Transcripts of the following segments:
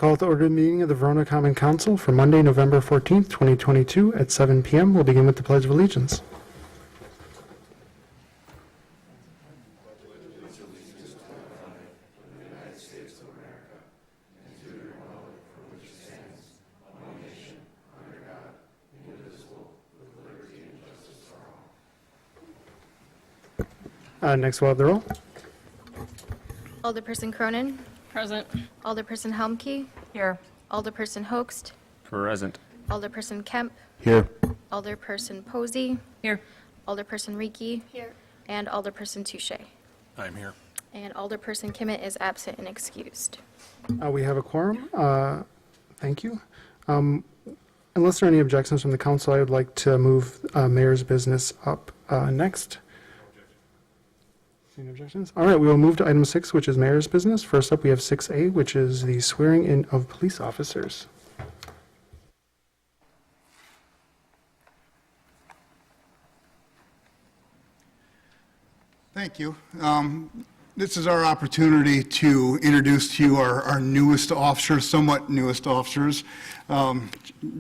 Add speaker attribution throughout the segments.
Speaker 1: Call to order the meeting of the Verona Common Council for Monday, November 14th, 2022 at 7 p.m. We'll begin with the Pledge of Allegiance. Next we'll have the roll.
Speaker 2: Alderperson Cronin.
Speaker 3: Present.
Speaker 2: Alderperson Helmke.
Speaker 3: Here.
Speaker 2: Alderperson Hoaxed.
Speaker 4: Present.
Speaker 2: Alderperson Kemp.
Speaker 4: Here.
Speaker 2: Alderperson Posey.
Speaker 3: Here.
Speaker 2: Alderperson Reekie. Here. And Alderperson Touche.
Speaker 4: I'm here.
Speaker 2: And Alderperson Kimmett is absent and excused.
Speaker 1: We have a quorum. Thank you. Unless there are any objections from the council, I would like to move mayor's business up next. Any objections? All right, we will move to item 6, which is mayor's business. First up, we have 6A, which is the swearing in of police officers.
Speaker 5: Thank you. This is our opportunity to introduce to you our newest officers, somewhat newest officers.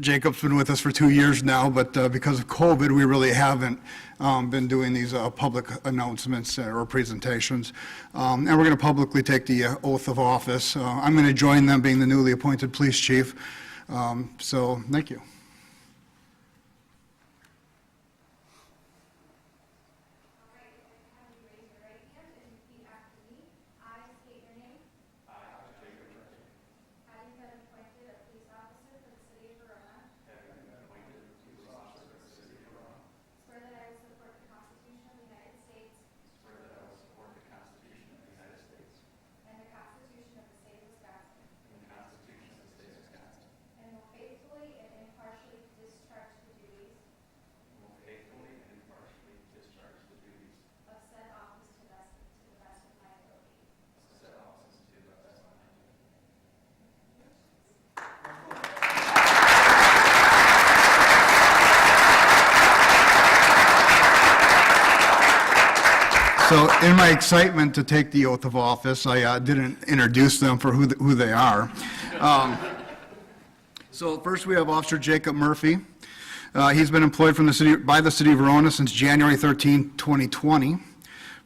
Speaker 5: Jacob's been with us for 2 years now, but because of COVID, we really haven't been doing these public announcements or presentations. And we're going to publicly take the oath of office. I'm going to join them being the newly appointed police chief. So thank you. So in my excitement to take the oath of office, I didn't introduce them for who they are. So first we have Officer Jacob Murphy. He's been employed by the city of Verona since January 13, 2020.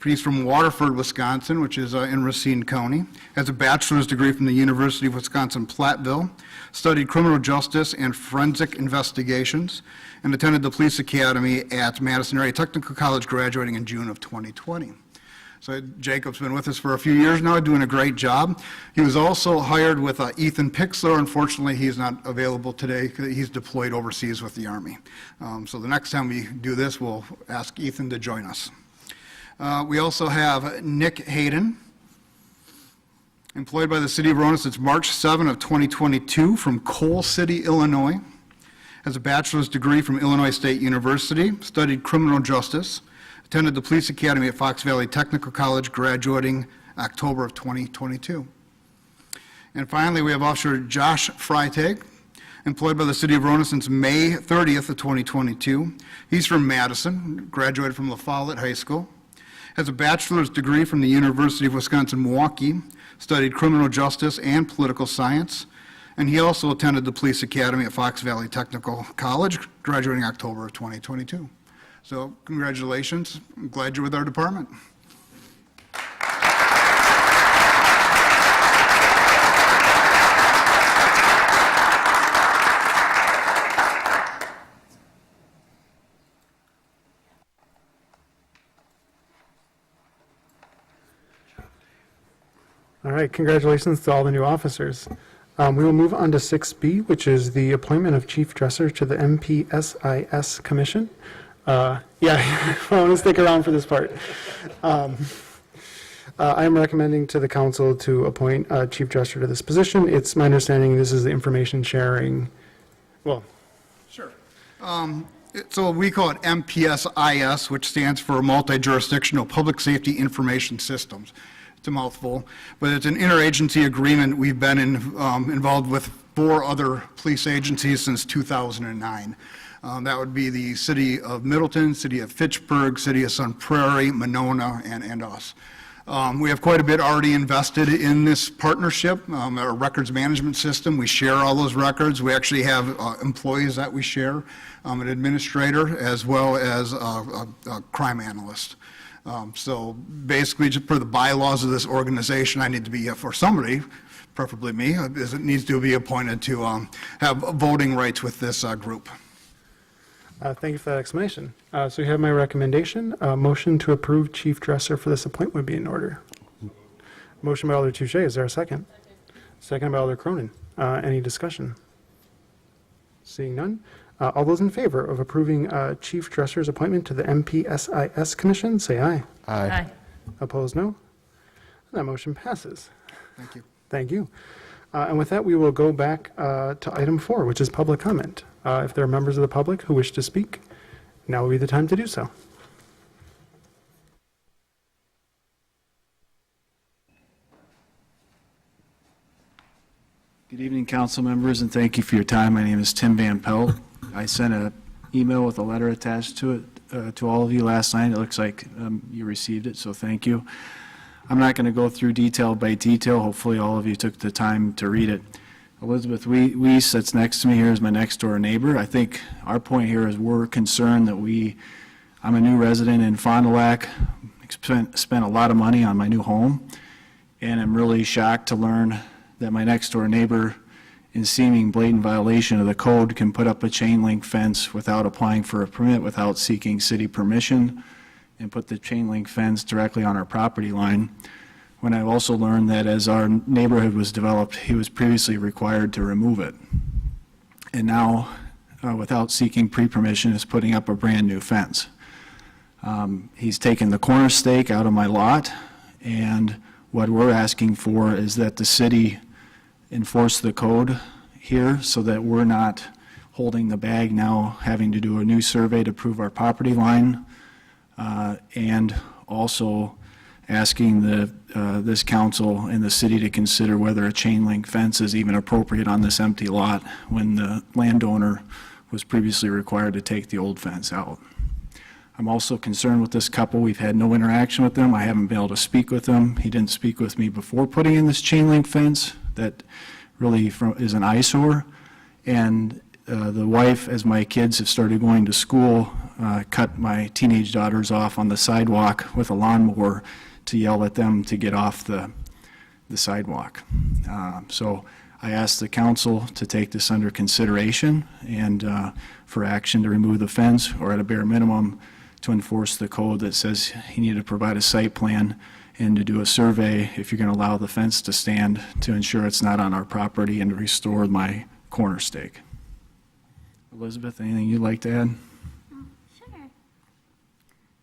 Speaker 5: He's from Waterford, Wisconsin, which is in Racine County. Has a bachelor's degree from the University of Wisconsin-Platteville. Studied criminal justice and forensic investigations, and attended the police academy at Madison Area Technical College, graduating in June of 2020. So Jacob's been with us for a few years now, doing a great job. He was also hired with Ethan Pixler. Unfortunately, he's not available today. He's deployed overseas with the Army. So the next time we do this, we'll ask Ethan to join us. We also have Nick Hayden, employed by the city of Verona since March 7 of 2022 from Coal City, Illinois. Has a bachelor's degree from Illinois State University, studied criminal justice, attended the police academy at Fox Valley Technical College, graduating October of 2022. And finally, we have Officer Josh Freitag, employed by the city of Verona since May 30th of 2022. He's from Madison, graduated from La Follette High School. Has a bachelor's degree from the University of Wisconsin-Milwaukee, studied criminal justice and political science, and he also attended the police academy at Fox Valley Technical College, graduating October of 2022. So congratulations. I'm glad you're with our department.
Speaker 1: All right, congratulations to all the new officers. We will move on to 6B, which is the appointment of Chief Dresser to the MPSIS Commission. Yeah, I want to stick around for this part. I am recommending to the council to appoint Chief Dresser to this position. It's my understanding this is the information sharing. Well,
Speaker 5: sure. So we call it MPSIS, which stands for Multi-Jurisdictional Public Safety Information Systems. It's a mouthful, but it's an interagency agreement. We've been involved with 4 other police agencies since 2009. That would be the City of Middleton, City of Fitchburg, City of Sun Prairie, Monona, and us. We have quite a bit already invested in this partnership, our records management system. We share all those records. We actually have employees that we share, an administrator, as well as a crime analyst. So basically, just per the bylaws of this organization, I need to be, for somebody, preferably me, is it needs to be appointed to have voting rights with this group.
Speaker 1: Thank you for that explanation. So you have my recommendation. Motion to approve Chief Dresser for this appointment would be in order. Motion by Alder Touche. Is there a second? Second by Alder Cronin. Any discussion? Seeing none. All those in favor of approving Chief Dresser's appointment to the MPSIS Commission, say aye.
Speaker 3: Aye.
Speaker 1: Opposed, no. That motion passes.
Speaker 5: Thank you.
Speaker 1: Thank you. And with that, we will go back to item 4, which is public comment. If there are members of the public who wish to speak, now will be the time to do so.
Speaker 6: Good evening, council members, and thank you for your time. My name is Tim Van Pelt. I sent an email with a letter attached to it to all of you last night. It looks like you received it, so thank you. I'm not going to go through detail by detail. Hopefully, all of you took the time to read it. Elizabeth Weiss, that's next to me here, is my next-door neighbor. I think our point here is we're concerned that I'm a new resident in Fond du Lac, spent a lot of money on my new home, and I'm really shocked to learn that my next-door neighbor, in seeming blatant violation of the code, can put up a chain-link fence without applying for a permit, without seeking city permission, and put the chain-link fence directly on our property line. When I've also learned that as our neighborhood was developed, he was previously required to remove it. And now, without seeking pre-permission, is putting up a brand-new fence. He's taken the corner stake out of my lot, and what we're asking for is that the city enforce the code here so that we're not holding the bag now, having to do a new survey to prove our property line, and also asking this council and the city to consider whether a chain link fence is even appropriate on this empty lot when the landowner was previously required to take the old fence out. I'm also concerned with this couple. We've had no interaction with them. I haven't been able to speak with them. He didn't speak with me before putting in this chain link fence that really is an eyesore. And the wife, as my kids have started going to school, cut my teenage daughters off on the sidewalk with a lawnmower to yell at them to get off the sidewalk. So I asked the council to take this under consideration and for action to remove the fence, or at a bare minimum to enforce the code that says he needed to provide a site plan and to do a survey if you're going to allow the fence to stand, to ensure it's not on our property, and to restore my corner stake. Elizabeth, anything you'd like to add?
Speaker 3: Sure.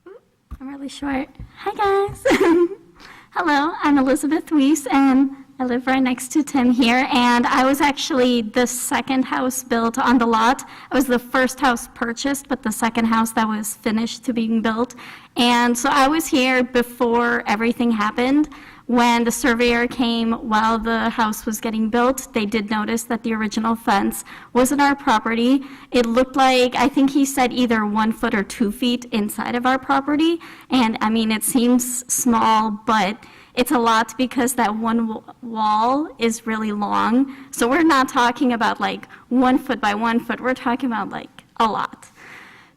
Speaker 3: Ooh, I'm really short. Hi, guys. Hello, I'm Elizabeth Weiss, and I live right next to Tim here, and I was actually the second house built on the lot. I was the first house purchased, but the second house that was finished to being built. And so I was here before everything happened. When the surveyor came while the house was getting built, they did notice that the original fence wasn't our property. It looked like, I think he said either 1 foot or 2 feet inside of our property. And I mean, it seems small, but it's a lot because that one wall is really long. So we're not talking about like 1 foot by 1 foot. We're talking about like a lot.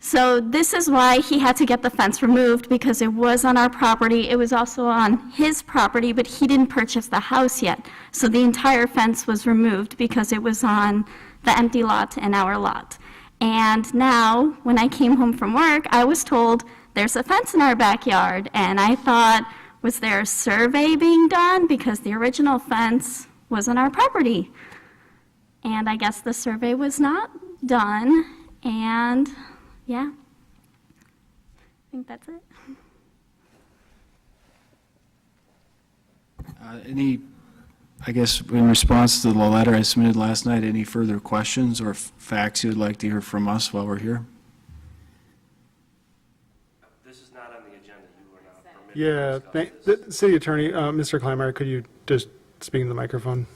Speaker 3: So this is why he had to get the fence removed, because it was on our property. It was also on his property, but he didn't purchase the house yet. So the entire fence was removed because it was on the empty lot and our lot. And now, when I came home from work, I was told there's a fence in our backyard. And I thought, was there a survey being done? Because the original fence was on our property. And I guess the survey was not done. And yeah, I think that's it.
Speaker 6: I guess in response to the letter I submitted last night, any further questions or facts you'd like to hear from us while we're here?
Speaker 7: This is not on the agenda. You were not permitted.
Speaker 1: Yeah, the city attorney, Mr. Kleinmeyer, could you just speak in the microphone?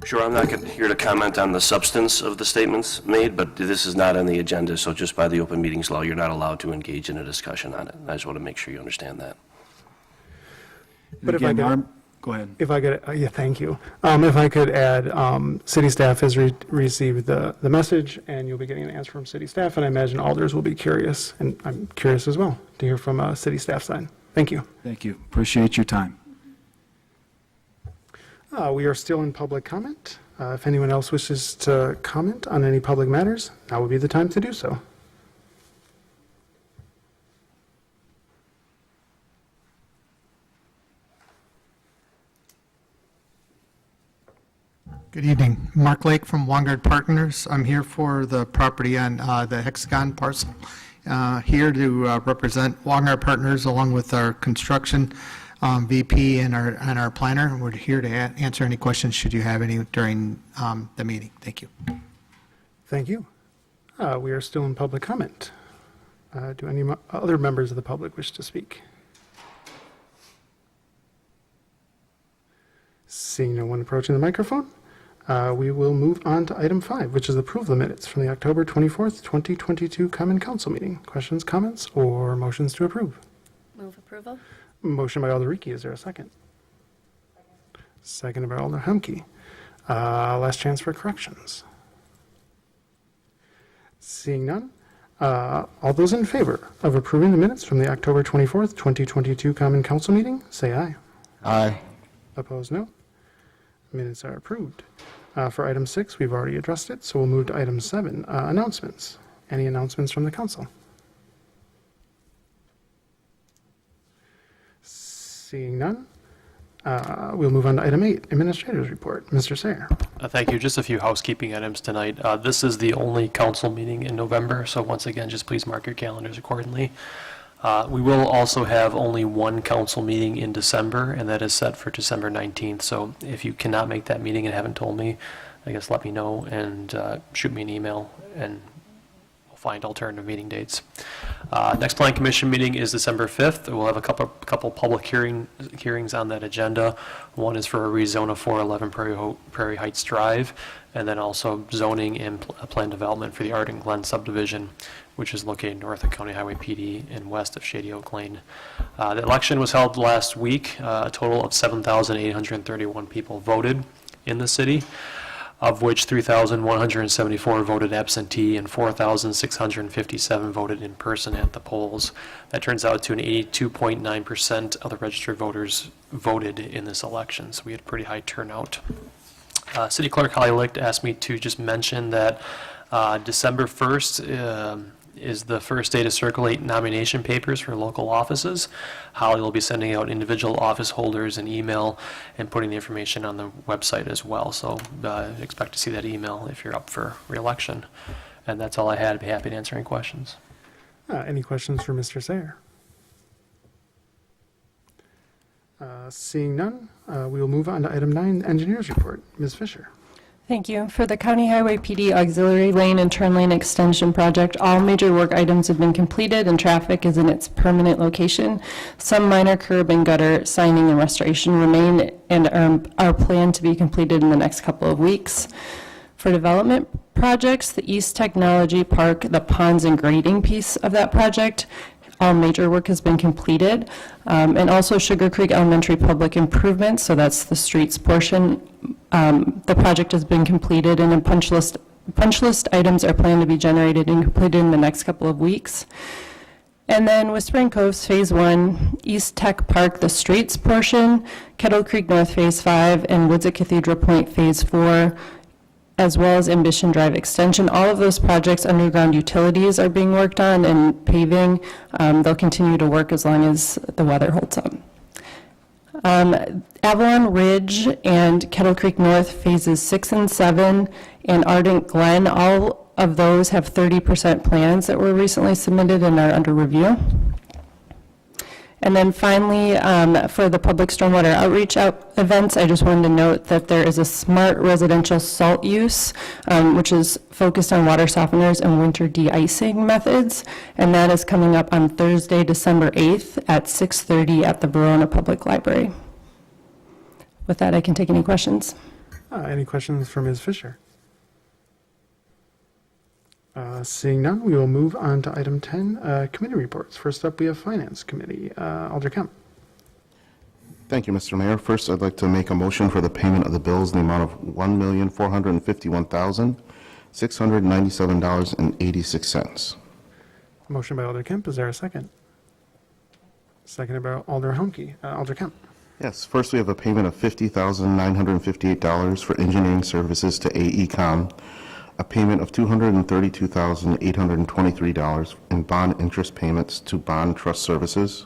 Speaker 7: Sure, I'm not here to comment on the substance of the statements made, but this is not on the agenda, so just by the open meetings law, you're not allowed to engage in a discussion on it. I just want to make sure you understand that.
Speaker 1: But if I
Speaker 6: Again,
Speaker 1: could-
Speaker 6: Norm, go ahead.
Speaker 1: If I could, yeah, thank you. If I could add, city staff has received the message, and you'll be getting an answer from city staff, and I imagine alders will be curious, and I'm curious as well to hear from city staff side. Thank you.
Speaker 6: Thank you. Appreciate your time.
Speaker 1: We are still in public comment. If anyone else wishes to comment on any public matters, now would be the time to do so.
Speaker 8: Good evening. Mark Lake from Wangard Partners. I'm here for the property on the Hexagon parcel. Here to represent Wangard Partners along with our construction VP and our planner. We're here to answer any questions should you have any during the meeting. Thank you.
Speaker 1: Thank you. We are still in public comment. Do any other members of the public wish to speak? Seeing no one approaching the microphone, we will move on to item 5, which is approve the minutes from the October 24th, 2022 Common Council meeting. Questions, comments, or motions to approve?
Speaker 2: Move approval?
Speaker 1: Motion by Alder Ricky. Is there a second? Seconded by Alder Humke. Last chance for corrections. Seeing none, all those in favor of approving the minutes from the October 24th, 2022 Common Council meeting, say aye.
Speaker 5: Aye.
Speaker 1: Opposed, no. Minutes are approved. For item 6, we've already addressed it, so we'll move to item 7, announcements. Any announcements from the council? Seeing none, we'll move on to item 8, administrator's report. Mr. Sayer.
Speaker 9: Thank you. Just a few housekeeping items tonight. This is the only council meeting in November, so once again, just please mark your calendars accordingly. We will also have only one council meeting in December, and that is set for December 19th. So if you cannot make that meeting and haven't told me, I guess let me know and shoot me an email, and we'll find alternative meeting dates. Next Plan Commission meeting is December 5th. We'll have a couple public hearings on that agenda. One is for a rezone of 411 Prairie Heights Drive, and then also zoning and plan development for the Arden Glen subdivision, which is located north of County Highway PD and west of Shady Oak Lane. The election was held last week. A total of 7,831 people voted in the city, of which 3,174 voted absentee and 4,657 voted in person at the polls. That turns out to an 82.9% of the registered voters voted in this election, so we had pretty high turnout. City Clerk Holly Licht asked me to just mention that December 1st is the first day to circulate nomination papers for local offices. Holly will be sending out individual office holders an email and putting the information on the website as well. So expect to see that email if you're up for re-election. And that's all I had. I'd be happy to answer any questions.
Speaker 1: Any questions for Mr. Sayer? Seeing none, we will move on to item 9, engineer's report. Ms. Fisher.
Speaker 10: Thank you. For the County Highway PD Auxiliary Lane and Turn Lane Extension Project, all major work items have been completed and traffic is in its permanent location. Some minor curb and gutter signing and restoration remain and are planned to be completed in the next couple of weeks. For development projects, the East Technology Park, the ponds and grading piece of that project, all major work has been completed. And also Sugar Creek Elementary Public Improvements, so that's the streets portion. The project has been completed and a punch list items are planned to be generated and completed in the next couple of weeks. And then Whispering Coves Phase 1, East Tech Park, the streets portion, Kettle Creek North Phase 5, and Woods at Cathedral Point Phase 4, as well as Ambition Drive Extension. All of those projects, underground utilities are being worked on and paving. They'll continue to work as long as the weather holds up. Avalon Ridge and Kettle Creek North Phases 6 and 7 and Ardent Glen, all of those have 30% plans that were recently submitted and are under review. And then finally, for the public stormwater outreach events, I just wanted to note that there is a smart residential salt use, which is focused on water softeners and winter de-icing methods, and that is coming up on Thursday, December 8th at 6:30 at the Verona Public Library. With that, I can take any questions.
Speaker 1: Any questions for Ms. Fisher? Seeing none, we will move on to item 10, committee reports. First up, we have Finance Committee. Alder Kemp.
Speaker 11: Thank you, Mr. Mayor. First, I'd like to make a motion for the payment of the bills in the amount of $1,451,697.86.
Speaker 1: Motion by Alder Kemp. Is there a second? Seconded by Alder Humke. Alder Kemp.
Speaker 11: Yes, first we have a payment of $50,958 for engineering services to AECom, a payment of $232,823 in bond interest payments to Bond Trust Services,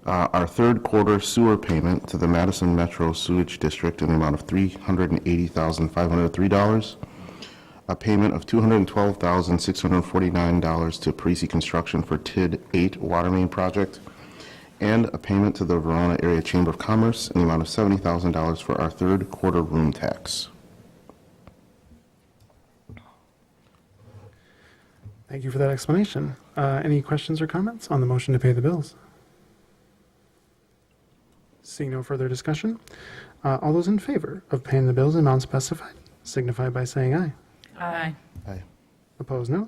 Speaker 11: our third quarter sewer payment to the Madison Metro Sewage District in the amount of $380,503, a payment of $212,649 to Parisi Construction for TID 8 water main project, and a payment to the Verona Area Chamber of Commerce in the amount of $70,000 for our third quarter room tax.
Speaker 1: Thank you for that explanation. Any questions or comments on the motion to pay the bills? Seeing no further discussion, all those in favor of paying the bills in amounts specified signify by saying aye.
Speaker 12: Aye.
Speaker 11: Aye.
Speaker 1: Opposed, no.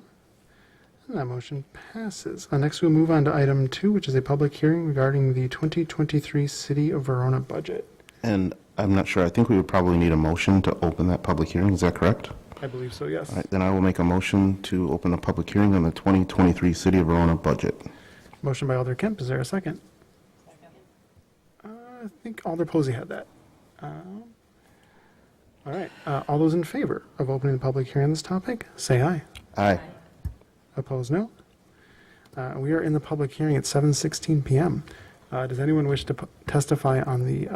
Speaker 1: And that motion passes. Next, we'll move on to item 2, which is a public hearing regarding the 2023 City of Verona budget.
Speaker 11: And I'm not sure, I think we would probably need a motion to open that public hearing, is that correct?
Speaker 1: I believe so, yes.
Speaker 11: All right, then I will make a motion to open a public hearing on the 2023 City of Verona budget.
Speaker 1: Motion by Alder Kemp. Is there a second? I think Alder Posey had that. All right. All those in favor of opening the public hearing on this topic, say aye.
Speaker 11: Aye.
Speaker 1: Opposed, no. We are in the public hearing at 7:16 p.m. Does anyone wish to testify on the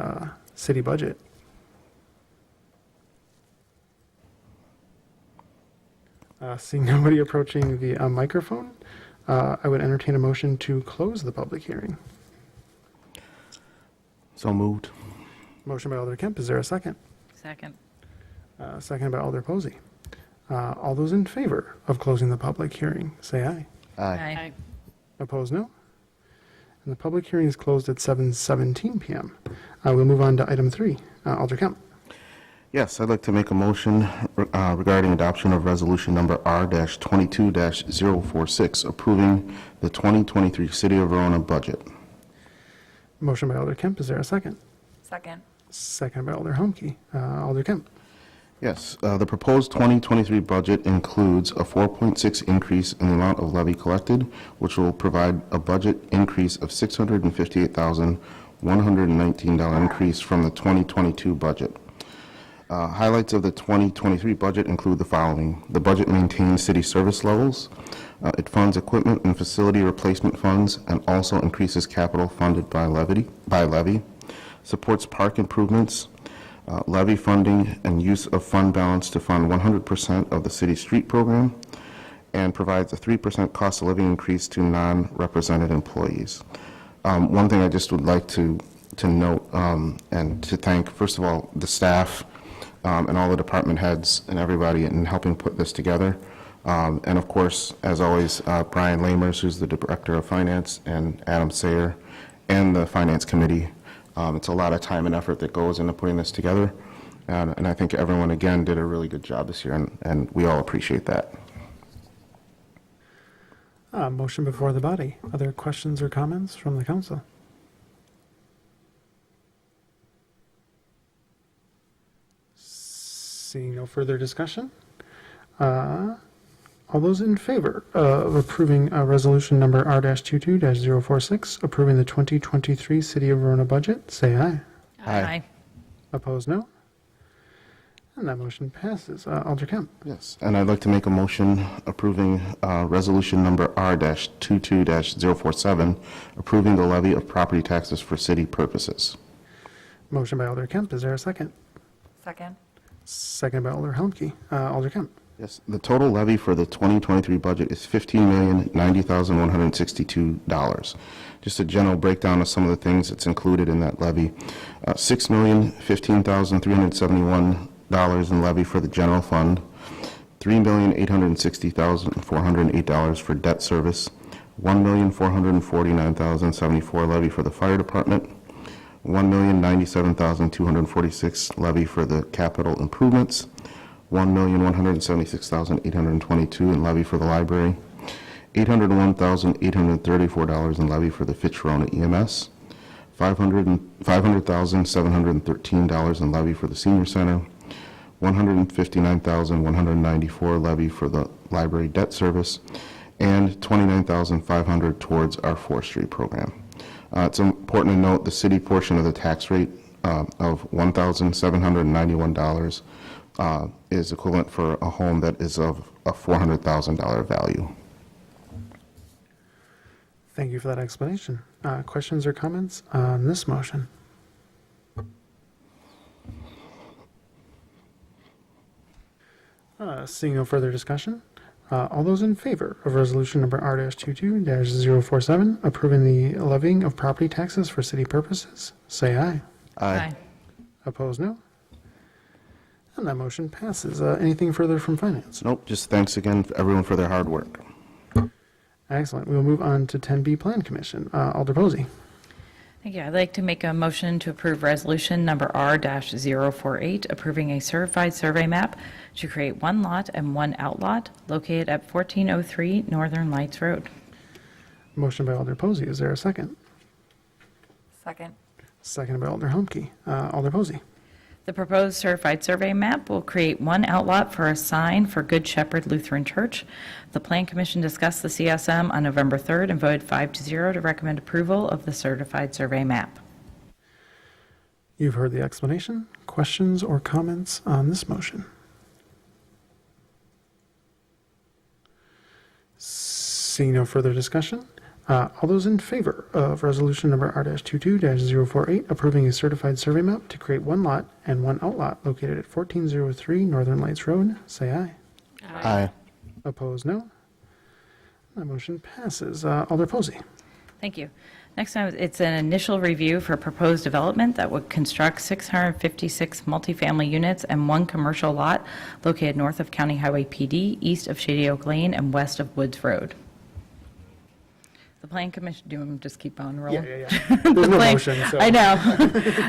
Speaker 1: city budget? Seeing nobody approaching the microphone, I would entertain a motion to close the public hearing.
Speaker 11: So moved.
Speaker 1: Motion by Alder Kemp. Is there a second?
Speaker 12: Second.
Speaker 1: Second by Alder Posey. All those in favor of closing the public hearing, say aye.
Speaker 12: Aye.
Speaker 1: Opposed, no. And the public hearing is closed at 7:17 p.m. We'll move on to item 3. Alder Kemp.
Speaker 11: Yes, I'd like to make a motion regarding adoption of resolution number R-22-046, approving the 2023 City of Verona budget.
Speaker 1: Motion by Alder Kemp. Is there a second?
Speaker 12: Second.
Speaker 1: Second by Alder Humke. Alder Kemp.
Speaker 11: Yes, the proposed 2023 budget includes a 4.6 increase in the amount of levy collected, which will provide a budget increase of $658,119 increase from the 2022 budget. Highlights of the 2023 budget include the following. The budget maintains city service levels. It funds equipment and facility replacement funds and also increases capital funded by levy. Supports park improvements, levy funding, and use of fund balance to fund 100% of the city street program, and provides a 3% cost of living increase to non-represented employees. One thing I just would like to note and to thank, first of all, the staff and all the department heads and everybody in helping put this together. And of course, as always, Brian Lamers, who's the Director of Finance, and Adam Sayer, and the Finance Committee. It's a lot of time and effort that goes into putting this together. And I think everyone, again, did a really good job this year, and we all appreciate that.
Speaker 1: Motion before the body. Other questions or comments from the council? Seeing no further discussion, all those in favor of approving resolution number R-22-046, approving the 2023 City of Verona budget, say aye.
Speaker 12: Aye.
Speaker 1: Opposed, no. And that motion passes. Alder Kemp.
Speaker 11: Yes, and I'd like to make a motion approving resolution number R-22-047, approving the levy of property taxes for city purposes.
Speaker 1: Motion by Alder Kemp. Is there a second?
Speaker 12: Second.
Speaker 1: Second by Alder Humke. Alder Kemp.
Speaker 11: Yes, the total levy for the 2023 budget is $15,090,162. Just a general breakdown of some of the things that's included in that levy. $6,015,371 in levy for the general fund, $3,860,408 for debt service, $1,449,074 levy for the fire department, $1,097,246 levy for the capital improvements, $1,176,822 in levy for the library, $801,834 in levy for the Fitch-Verona EMS, $500,713 in levy for the senior center, $159,194 levy for the library debt service, and $29,500 towards our forestry program. It's important to note the city portion of the tax rate of $1,791 is equivalent for a home that is of a $400,000 value.
Speaker 1: Thank you for that explanation. Questions or comments on this motion? Seeing no further discussion, all those in favor of resolution number R-22-047, approving the levying of property taxes for city purposes, say aye.
Speaker 12: Aye.
Speaker 1: Opposed, no. And that motion passes. Anything further from finance?
Speaker 11: Nope, just thanks again, everyone, for their hard work.
Speaker 1: Excellent. We will move on to 10B Plan Commission. Alder Posey.
Speaker 12: Thank you. I'd like to make a motion to approve resolution number R-048, approving a certified survey map to create one lot and one outlot located at 1403 Northern Lights Road.
Speaker 1: Motion by Alder Posey. Is there a second?
Speaker 12: Second.
Speaker 1: Second by Alder Humke. Alder Posey.
Speaker 12: The proposed certified survey map will create one outlot for a sign for Good Shepherd Lutheran Church. The Plan Commission discussed the CSM on November 3rd and voted 5-0 to recommend approval of the certified survey map.
Speaker 1: You've heard the explanation. Questions or comments on this motion? Seeing no further discussion, all those in favor of resolution number R-22-048, approving a certified survey map to create one lot and one outlot located at 1403 Northern Lights Road, say aye.
Speaker 11: Aye.
Speaker 1: Opposed, no. That motion passes. Alder Posey.
Speaker 12: Thank you. Next time, it's an initial review for proposed development that would construct 656 multifamily units and one commercial lot located north of County Highway PD, east of Shady Oak Lane, and west of Woods Road. The Plan Commission, do you want me to just keep on rolling?
Speaker 1: Yeah. There's no motion, so.
Speaker 12: I know.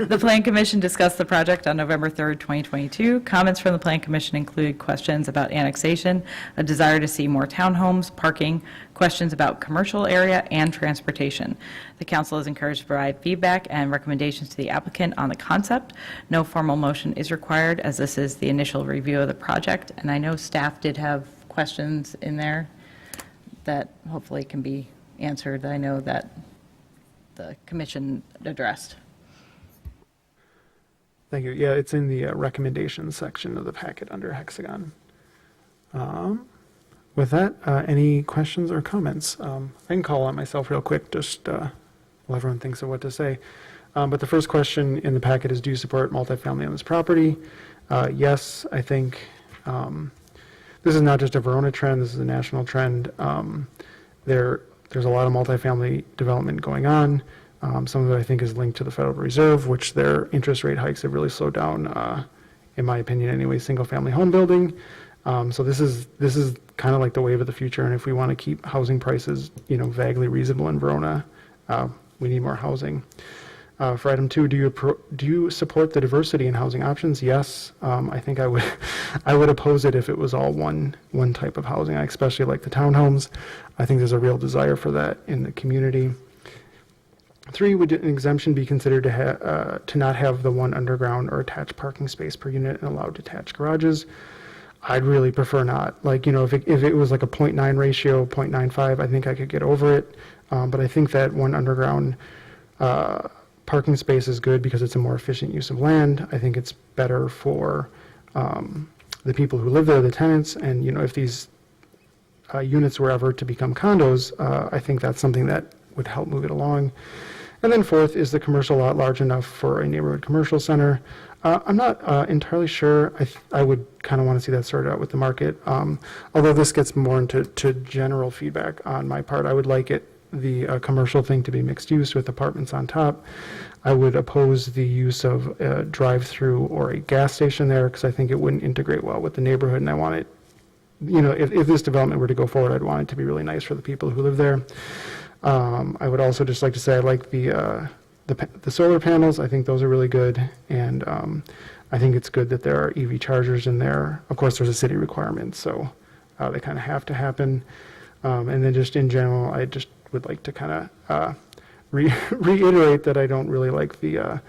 Speaker 12: The Plan Commission discussed the project on November 3rd, 2022. Comments from the Plan Commission included questions about annexation, a desire to see more townhomes, parking, questions about commercial area, and transportation. The council is encouraged to provide feedback and recommendations to the applicant on the concept. No formal motion is required, as this is the initial review of the project. And I know staff did have questions in there that hopefully can be answered, that I know that the commission addressed.
Speaker 1: Thank you. Yeah, it's in the recommendations section of the packet under Hexagon. With that, any questions or comments? I can call on myself real quick, just while everyone thinks of what to say. But the first question in the packet is, do you support multifamily on this property? Yes, I think this is not just a Verona trend, this is a national trend. There's a lot of multifamily development going on. Some of it, I think, is linked to the Federal Reserve, which their interest rate hikes have really slowed down, in my opinion anyway, single-family home building. So this is kind of like the wave of the future, and if we want to keep housing prices, vaguely reasonable in Verona, we need more housing. For item 2, do you support the diversity in housing options? Yes. I think I would oppose it if it was all one type of housing. I especially like the townhomes. I think there's a real desire for that in the community. 3, would an exemption be considered to not have the one underground or attached parking space per unit and allow detached garages? I'd really prefer not. If it was like a 0.9 ratio, 0.95, I think I could get over it. But I think that one underground parking space is good because it's a more efficient use of land. I think it's better for the people who live there, the tenants, and if these units were ever to become condos, I think that's something that would help move it along. And then 4th, is the commercial lot large enough for a neighborhood commercial center? I'm not entirely sure. I would kind of want to see that sorted out with the market. Although this gets more into general feedback on my part, I would like the commercial thing to be mixed use with apartments on top. I would oppose the use of a drive-through or a gas station there because I think it wouldn't integrate well with the neighborhood, and I want it, if this development were to go forward, I'd want it to be really nice for the people who live there. I would also just like to say I like the the solar panels, I think those are really good, and I think it's good that there are EV chargers in there. Of course, there's a city requirement, so they kind of have to happen. And then just in general, I just would like to kind of reiterate that I don't really like the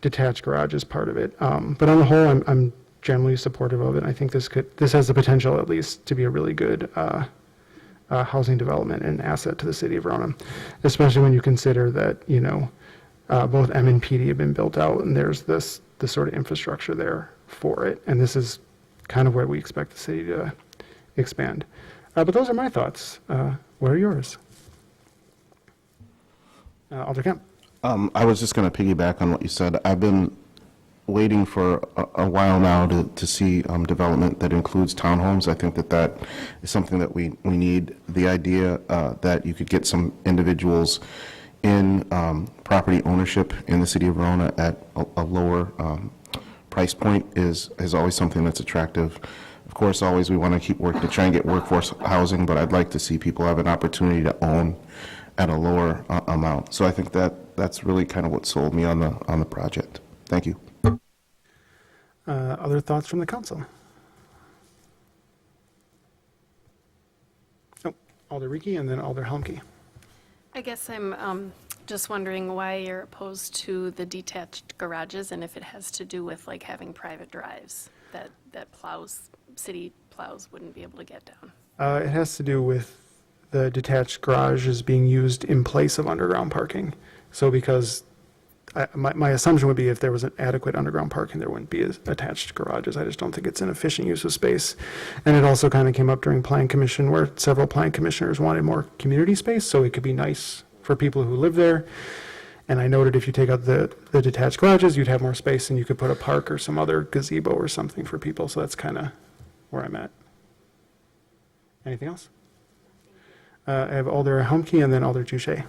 Speaker 1: detached garage as part of it. But on the whole, I'm generally supportive of it. I think this has the potential, at least, to be a really good housing development and asset to the city of Verona, especially when you consider that, you know, both M and PD have been built out, and there's this sort of infrastructure there for it, and this is kind of where we expect the city to expand. But those are my thoughts. What are yours? Alder Kemp.
Speaker 11: I was just going to piggyback on what you said. I've been waiting for a while now to see development that includes townhomes. I think that is something that we need. The idea that you could get some individuals in property ownership in the city of Verona at a lower price point is always something that's attractive. Of course, always we want to keep working to try and get workforce housing, but I'd like to see people have an opportunity to own at a lower amount. So I think that's really kind of what sold me on the project. Thank you.
Speaker 1: Other thoughts from the council? Oh, Alder Ricky and then Alder Helmke.
Speaker 13: I guess I'm just wondering why you're opposed to the detached garages, and if it has to do with like having private drives that city plows wouldn't be able to get down.
Speaker 1: It has to do with the detached garages being used in place of underground parking. So because my assumption would be if there was an adequate underground parking, there wouldn't be attached garages. I just don't think it's an efficient use of space. And it also kind of came up during Plan Commission where several Plan Commissioners wanted more community space, so it could be nice for people who live there. And I noted if you take out the detached garages, you'd have more space and you could put a park or some other gazebo or something for people. So that's kind of where I'm at. Anything else? I have Alder Helmke and then Alder Touche.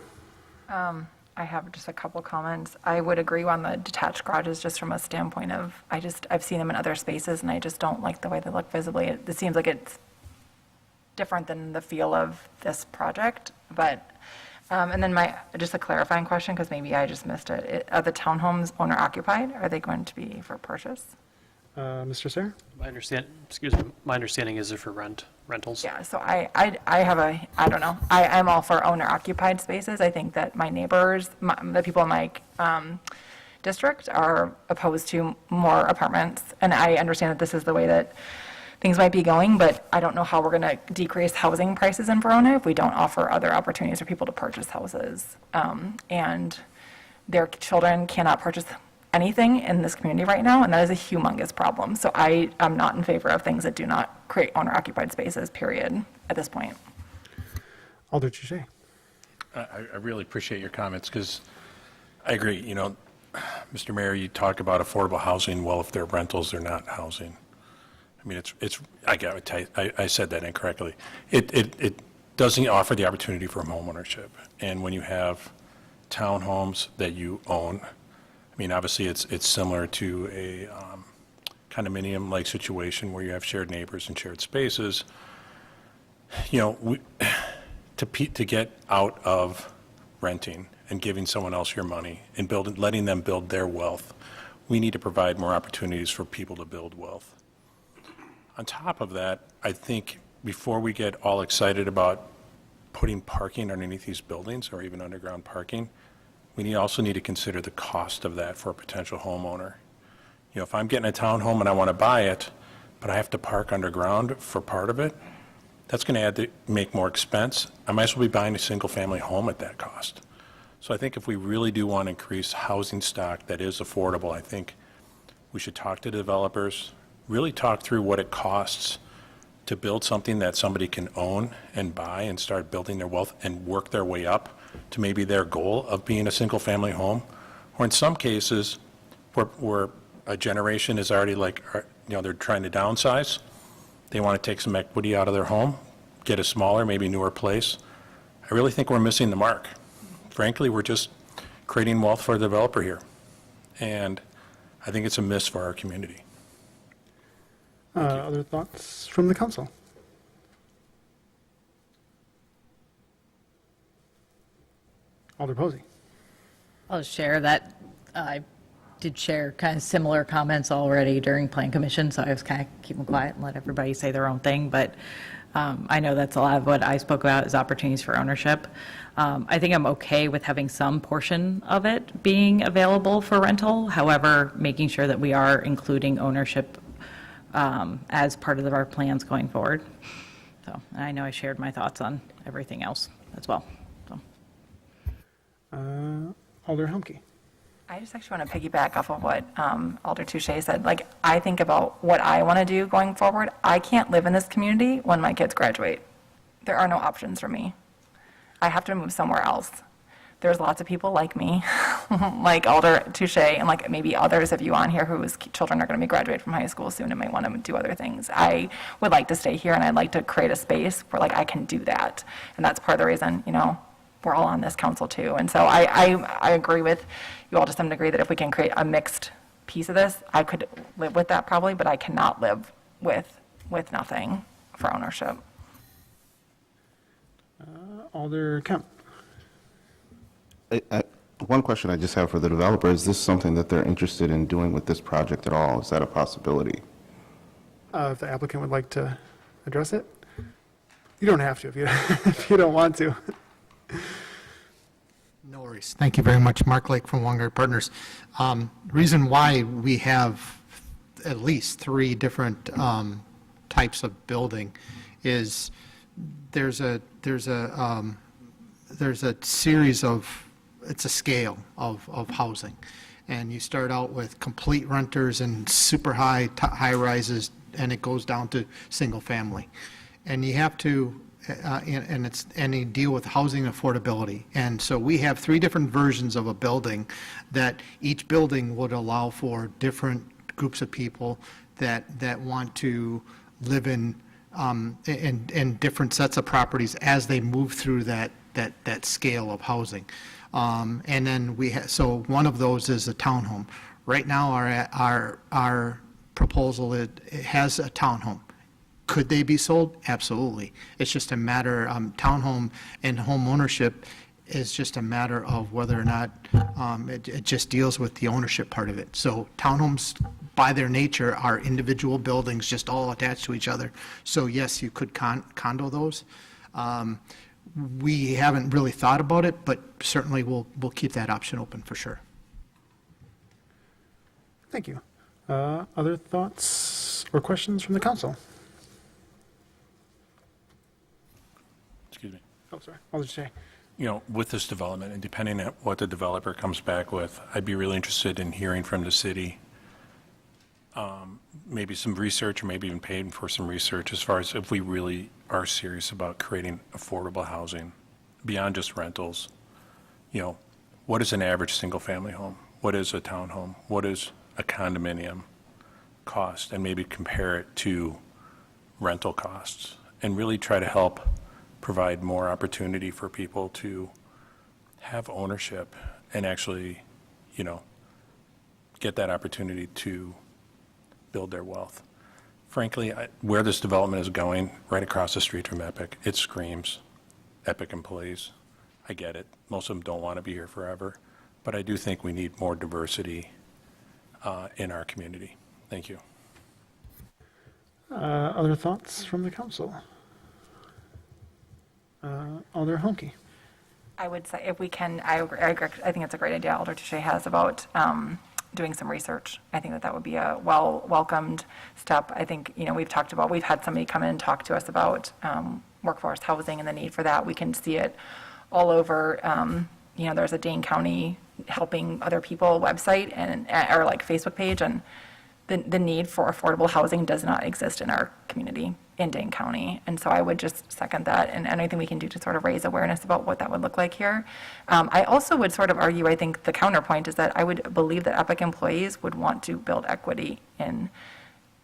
Speaker 14: I have just a couple comments. I would agree on the detached garages just from a standpoint of, I've seen them in other spaces and I just don't like the way they look visibly. It seems like it's different than the feel of this project, but, and then just a clarifying question, because maybe I just missed it. Are the townhomes owner occupied? Are they going to be for purchase?
Speaker 1: Mr. Sayre?
Speaker 9: My understanding is they're for rentals.
Speaker 14: Yeah, so I don't know. I'm all for owner occupied spaces. I think that my neighbors, the people in my district are opposed to more apartments. And I understand that this is the way that things might be going, but I don't know how we're going to decrease housing prices in Verona if we don't offer other opportunities for people to purchase houses. And their children cannot purchase anything in this community right now, and that is a humongous problem. So I am not in favor of things that do not create owner-occupied spaces, period, at this point.
Speaker 1: Alder Touche.
Speaker 4: I really appreciate your comments, because I agree. You know, Mr. Mayor, you talk about affordable housing. Well, if they're rentals, they're not housing. I mean, I said that incorrectly. It doesn't offer the opportunity for home ownership. And when you have townhomes that you own, I mean, obviously, it's similar to a condominium-like situation where you have shared neighbors and shared spaces. You know, to get out of renting and giving someone else your money and letting them build their wealth, we need to provide more opportunities for people to build wealth. On top of that, I think before we get all excited about putting parking underneath these buildings or even underground parking, we also need to consider the cost of that for a potential homeowner. You know, if I'm getting a townhome and I want to buy it, but I have to park underground for part of it, that's going to make more expense. I might as well be buying a single-family home at that cost. So I think if we really do want to increase housing stock that is affordable, I think we should talk to developers, really talk through what it costs to build something that somebody can own and buy and start building their wealth and work their way up to maybe their goal of being a single-family home. Or in some cases, where a generation is already they're trying to downsize, they want to take some equity out of their home, get a smaller, maybe newer place. I really think we're missing the mark. Frankly, we're just creating wealth for a developer here. And I think it's a miss for our community.
Speaker 1: Other thoughts from the council? Alder Posey.
Speaker 12: I'll share that I did share kind of similar comments already during Plan Commission, so I was kind of keeping quiet and let everybody say their own thing, but I know that's a lot of what I spoke about is opportunities for ownership. I think I'm okay with having some portion of it being available for rental, however, making sure that we are including ownership as part of our plans going forward. So, and I know I shared my thoughts on everything else as well. So.
Speaker 1: Alder Humke.
Speaker 14: I just actually want to piggyback off of what Alder Touche said. Like, I think about what I want to do going forward. I can't live in this community when my kids graduate. There are no options for me. I have to move somewhere else. There's lots of people like me, like Alder Touche, and like maybe others of you on here whose children are going to be graduating from high school soon and might want to do other things. I would like to stay here, and I'd like to create a space where like I can do that. And that's part of the reason, you know, we're all on this council too. And so I agree with you all to some degree that if we can create a mixed piece of this, I could live with that probably, but I cannot live with nothing for ownership.
Speaker 1: Alder Kemp.
Speaker 11: One question I just have for the developer, is this something that they're interested in doing with this project at all? Is that a possibility?
Speaker 1: If the applicant would like to address it? You don't have to if you, if you don't want to.
Speaker 8: No worries. Thank you very much. Mark Lake from Wongard Partners. Reason why we have at least 3 different types of building is there's a series of, it's a scale of housing. And you start out with complete renters and super high rises, and it goes down to single family. And you have to, and you deal with housing affordability. And so we have 3 different versions of a building that each building would allow for different groups of people that want to live in different sets of properties as they move through that scale of housing. And then so one of those is a townhome. Right now, our proposal, it has a townhome. Could they be sold? Absolutely. It's just a matter, townhome and home ownership is just a matter of whether or not it just deals with the ownership part of it. So townhomes, by their nature, are individual buildings just all attached to each other. So yes, you could condo those. We haven't really thought about it, but certainly we'll keep that option open for sure.
Speaker 1: Thank you. Other thoughts or questions from the council?
Speaker 4: Excuse me.
Speaker 1: Oh, sorry. I'll just say.
Speaker 4: You know, with this development, and depending on what the developer comes back with, I'd be really interested in hearing from the city, maybe some research, or maybe even paying for some research as far as if we really are serious about creating affordable housing beyond just rentals. You know, what is an average single-family home? What is a townhome? What is a condominium cost? And maybe compare it to rental costs, and really try to help provide more opportunity for people to have ownership and actually, you know, get that opportunity to build their wealth. Frankly, where this development is going, right across the street from Epic, it screams Epic employees. I get it. Most of them don't want to be here forever, but I do think we need more diversity in our community. Thank you.
Speaker 1: Other thoughts from the council? Alder Humke.
Speaker 14: I would say if we can, I think it's a great idea Alder Touche has about doing some research. I think that would be a welcomed step. I think, you know, we've had somebody come in and talk to us about workforce housing and the need for that. We can see it all over, you know, there's a Dane County Helping Other People website or like Facebook page, and the need for affordable housing does not exist in our community in Dane County. And so I would just second that, and anything we can do to sort of raise awareness about what that would look like here. I also would sort of argue, I think the counterpoint is that I would believe that Epic employees would want to build equity in,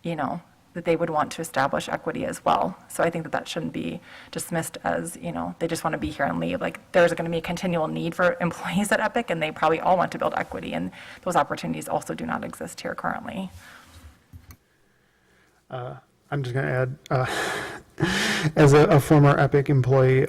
Speaker 14: you know, that they would want to establish equity as well. So I think that shouldn't be dismissed as, you know, they just want to be here and leave. Like, there's going to be a continual need for employees at Epic, and they probably all want to build equity, and those opportunities also do not exist here currently.
Speaker 1: I'm just going to add, As a former Epic employee,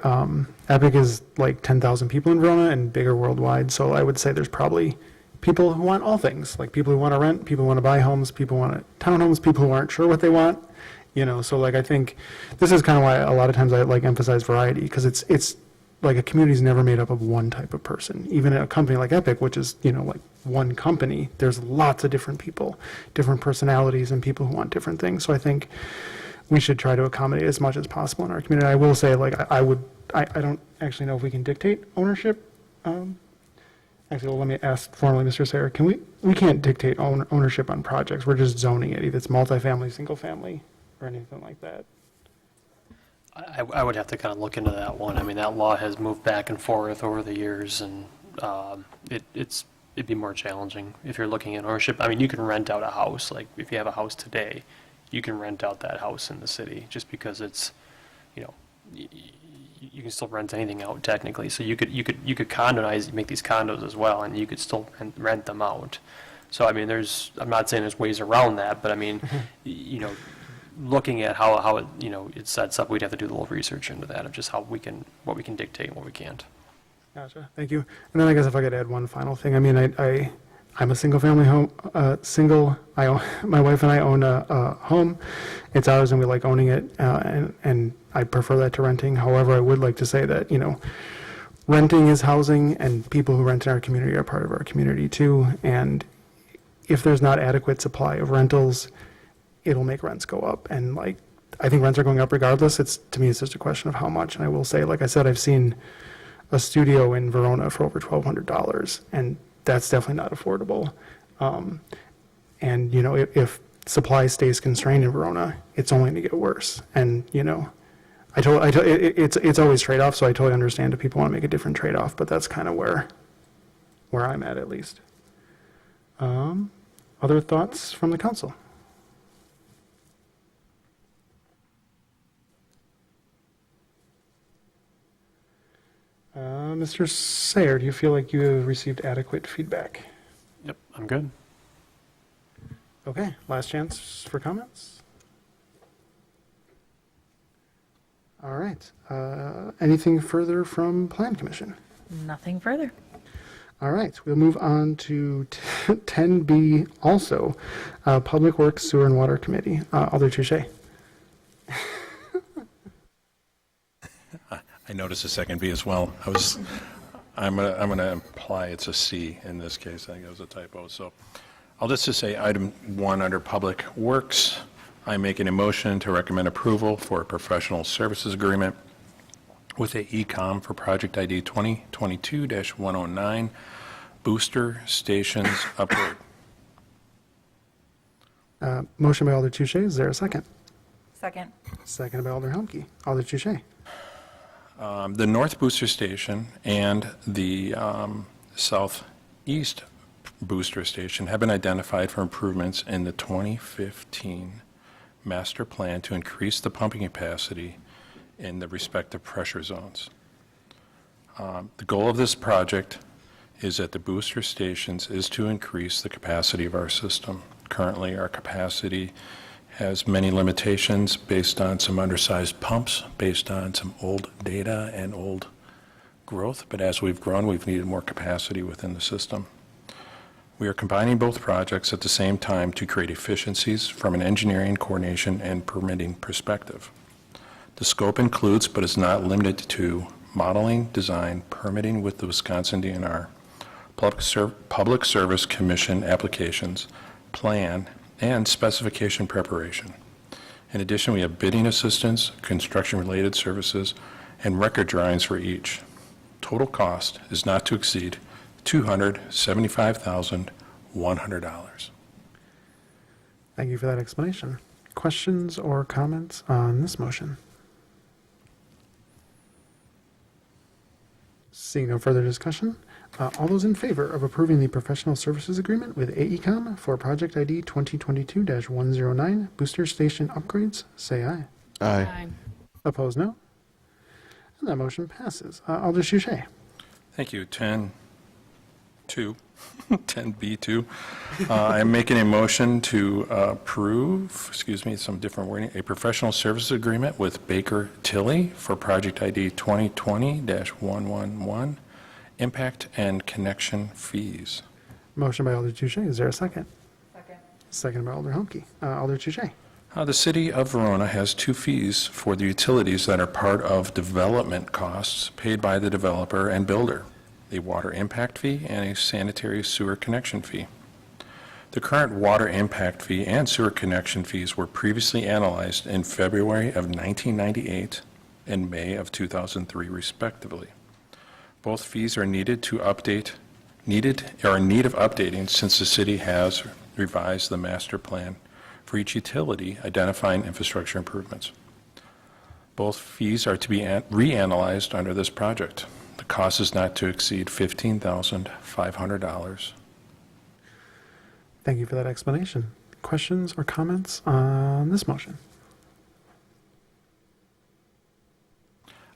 Speaker 1: Epic is like 10,000 people in Verona and bigger worldwide. So I would say there's probably people who want all things, like people who want to rent, people who want to buy homes, people who want townhomes, people who aren't sure what they want. So like I think this is kind of why a lot of times I like emphasize variety, because it's like a community is never made up of one type of person. Even a company like Epic, which is like one company, there's lots of different people, different personalities, and people who want different things. So I think we should try to accommodate as much as possible in our community. I will say, like, I don't actually know if we can dictate ownership. Actually, well, let me ask formally, Mr. Sayer, we can't dictate ownership on projects. We're just zoning it, either it's multifamily, single family, or anything like that.
Speaker 9: I would have to kind of look into that one. I mean, that law has moved back and forth over the years, and it'd be more challenging if you're looking at ownership. I mean, you can rent out a house. Like, if you have a house today, you can rent out that house in the city, just because it's, you can still rent anything out technically. So you could condonize, make these condos as well, and you could still rent them out. So I mean, I'm not saying there's ways around that, but I mean, looking at how it it sets up, we'd have to do a little research into that of just what we can dictate and what we can't.
Speaker 1: Gotcha, thank you. And then I guess if I could add one final thing, I mean, I'm a single-family home, my wife and I own a home. It's ours, and we like owning it, and I prefer that to renting. However, I would like to say that, renting is housing, and people who rent in our community are part of our community too. And if there's not adequate supply of rentals, it'll make rents go up. And like, I think rents are going up regardless. To me, it's just a question of how much. And I will say, like I said, I've seen a studio in Verona for over $1,200, and that's definitely not affordable. And, if supply stays constrained in Verona, it's only going to get worse. And, it's always trade-off, so I totally understand if people want to make a different trade-off, but that's kind of where I'm at least. Other thoughts from the council? Mr. Sayer, do you feel like you have received adequate feedback?
Speaker 9: Yep, I'm good.
Speaker 1: Okay, last chance for comments. All right. Anything further from Plan Commission?
Speaker 12: Nothing further.
Speaker 1: All right, we'll move on to 10B also, Public Works, Sewer and Water Committee. Alder Touche.
Speaker 4: I noticed a second B as well. I'm gonna imply it's a C in this case. I think it was a typo. So I'll just say item 1 under Public Works. I'm making a motion to recommend approval for a professional services agreement with AECom for project ID 2022-109 booster stations upgrade.
Speaker 1: Motion by Alder Touche. Is there a second?
Speaker 14: Second.
Speaker 1: Second by Alder Helmke. Alder Touche.
Speaker 4: The North Booster Station and the Southeast Booster Station have been identified for improvements in the 2015 master plan to increase the pumping capacity in the respective pressure zones. The goal of this project is that the booster stations is to increase the capacity of our system. Currently, our capacity has many limitations based on some undersized pumps, based on some old data and old growth, but as we've grown, we've needed more capacity within the system. We are combining both projects at the same time to create efficiencies from an engineering, coordination, and permitting perspective. The scope includes, but is not limited to, modeling, design, permitting with the Wisconsin DNR, Public Service Commission applications, plan, and specification preparation. In addition, we have bidding assistance, construction-related services, and record drawings for each. Total cost is not to exceed $275,100.
Speaker 1: Thank you for that explanation. Questions or comments on this motion? Seeing no further discussion, all those in favor of approving the professional services agreement with AECom for project ID 2022-109 booster station upgrades, say aye.
Speaker 11: Aye.
Speaker 1: Opposed, no. And that motion passes. Alder Touche.
Speaker 4: Thank you. 10.2, 10B2. I'm making a motion to approve, some different wording, a professional services agreement with Baker Tilly for project ID 2020-111, impact and connection fees.
Speaker 1: Motion by Alder Touche. Is there a second? Second by Alder Humke. Alder Touche.
Speaker 4: The City of Verona has two fees for the utilities that are part of development costs paid by the developer and builder: a water impact fee and a sanitary sewer connection fee. The current water impact fee and sewer connection fees were previously analyzed in February of 1998 and May of 2003 respectively. Both fees are needed to update, are in need of updating since the city has revised the master plan for each utility identifying infrastructure improvements. Both fees are to be reanalyzed under this project. The cost is not to exceed $15,500.
Speaker 1: Thank you for that explanation. Questions or comments on this motion?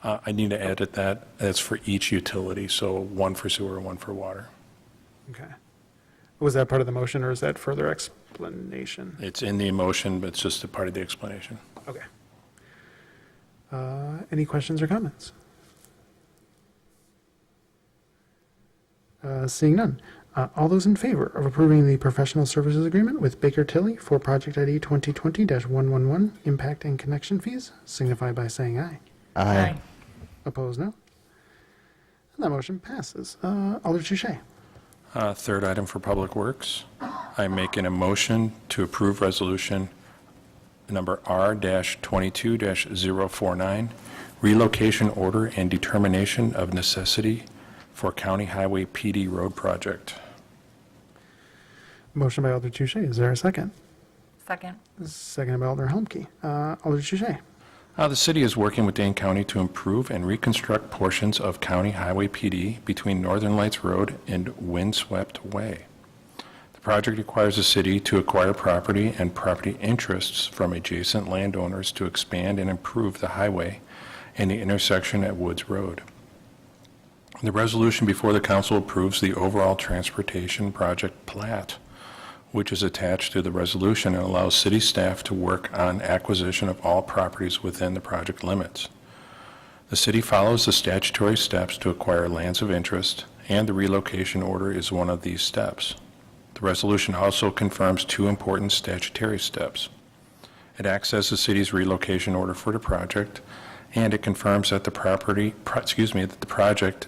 Speaker 4: I need to edit that. That's for each utility, so one for sewer and one for water.
Speaker 1: Okay. Was that part of the motion, or is that further explanation?
Speaker 4: It's in the motion, but it's just a part of the explanation.
Speaker 1: Okay. Any questions or comments? Seeing none. All those in favor of approving the professional services agreement with Baker Tilly for project ID 2020-111, impact and connection fees, signify by saying aye.
Speaker 11: Aye.
Speaker 1: Opposed, no. And that motion passes. Alder Touche.
Speaker 4: Third item for Public Works, I'm making a motion to approve resolution number R-22-049, relocation order and determination of necessity for County Highway PD Road Project.
Speaker 1: Motion by Alder Touche. Is there a second?
Speaker 14: Second.
Speaker 1: Second by Alder Humke. Alder Touche.
Speaker 4: The city is working with Dane County to improve and reconstruct portions of County Highway PD between Northern Lights Road and Windswept Way. The project requires the city to acquire property and property interests from adjacent landowners to expand and improve the highway and the intersection at Woods Road. The resolution before the council approves the overall transportation project plat, which is attached to the resolution and allows city staff to work on acquisition of all properties within the project limits. The city follows the statutory steps to acquire lands of interest, and the relocation order is one of these steps. The resolution also confirms two important statutory steps. It acts as the city's relocation order for the project, and it confirms that the project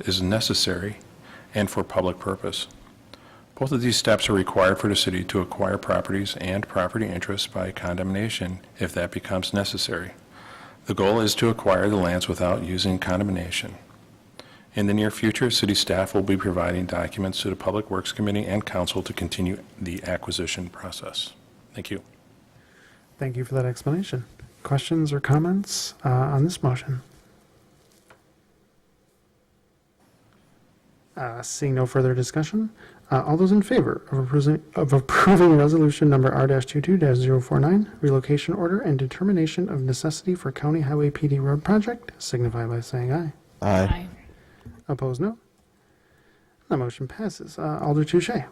Speaker 4: is necessary and for public purpose. Both of these steps are required for the city to acquire properties and property interests by condemnation if that becomes necessary. The goal is to acquire the lands without using condemnation. In the near future, city staff will be providing documents to the Public Works Committee and Council to continue the acquisition process. Thank you.
Speaker 1: Thank you for that explanation. Questions or comments on this motion? Seeing no further discussion, all those in favor of approving resolution number R-22-049, relocation order and determination of necessity for County Highway PD Road Project, signify by saying aye.
Speaker 11: Aye.
Speaker 1: Opposed, no. The motion passes. Alder Touche.